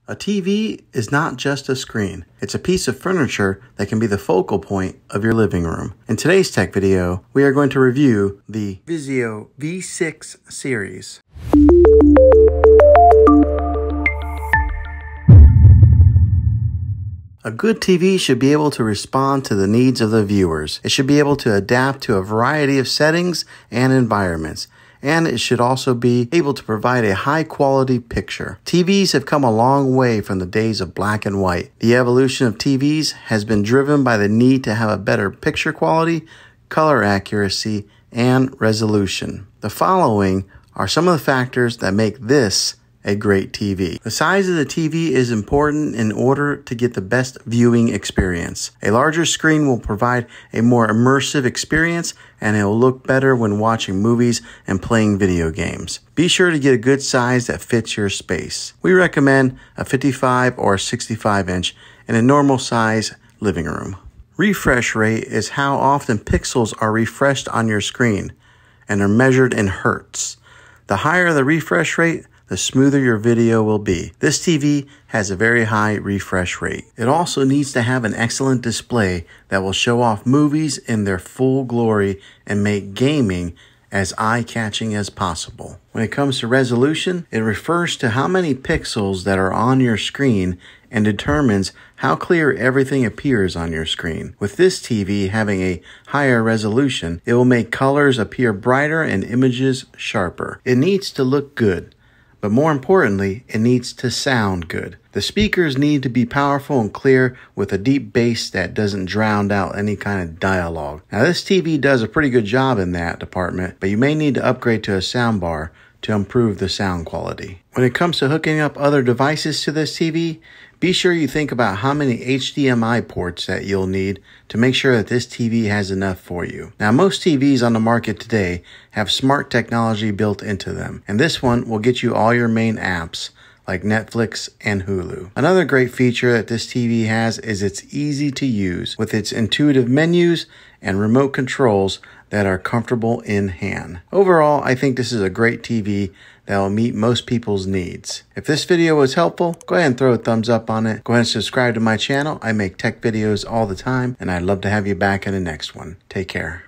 A TV is not just a screen. It's a piece of furniture that can be the focal point of your living room. In today's tech video, we are going to review the VIZIO V6 series. A good TV should be able to respond to the needs of the viewers. It should be able to adapt to a variety of settings and environments. And it should also be able to provide a high quality picture. TVs have come a long way from the days of black and white. The evolution of TVs has been driven by the need to have a better picture quality, color accuracy, and resolution. The following are some of the factors that make this a great TV. The size of the TV is important in order to get the best viewing experience. A larger screen will provide a more immersive experience, and it will look better when watching movies and playing video games. Be sure to get a good size that fits your space. We recommend a 55 or 65 inch in a normal size living room. Refresh rate is how often pixels are refreshed on your screen and are measured in hertz. The higher the refresh rate, the smoother your video will be. This TV has a very high refresh rate. It also needs to have an excellent display that will show off movies in their full glory and make gaming as eye-catching as possible. When it comes to resolution, it refers to how many pixels that are on your screen and determines how clear everything appears on your screen. With this TV having a higher resolution, it will make colors appear brighter and images sharper. It needs to look good. But more importantly, it needs to sound good. The speakers need to be powerful and clear with a deep bass that doesn't drown out any kind of dialogue. Now this TV does a pretty good job in that department, but you may need to upgrade to a soundbar to improve the sound quality. When it comes to hooking up other devices to this TV, be sure you think about how many HDMI ports that you'll need to make sure that this TV has enough for you. Now, most TVs on the market today have smart technology built into them, and this one will get you all your main apps like Netflix and Hulu. Another great feature that this TV has is it's easy to use with its intuitive menus and remote controls that are comfortable in hand. Overall, I think this is a great TV that will meet most people's needs. If this video was helpful, go ahead and throw a thumbs up on it. Go ahead and subscribe to my channel. I make tech videos all the time, and I'd love to have you back in the next one. Take care.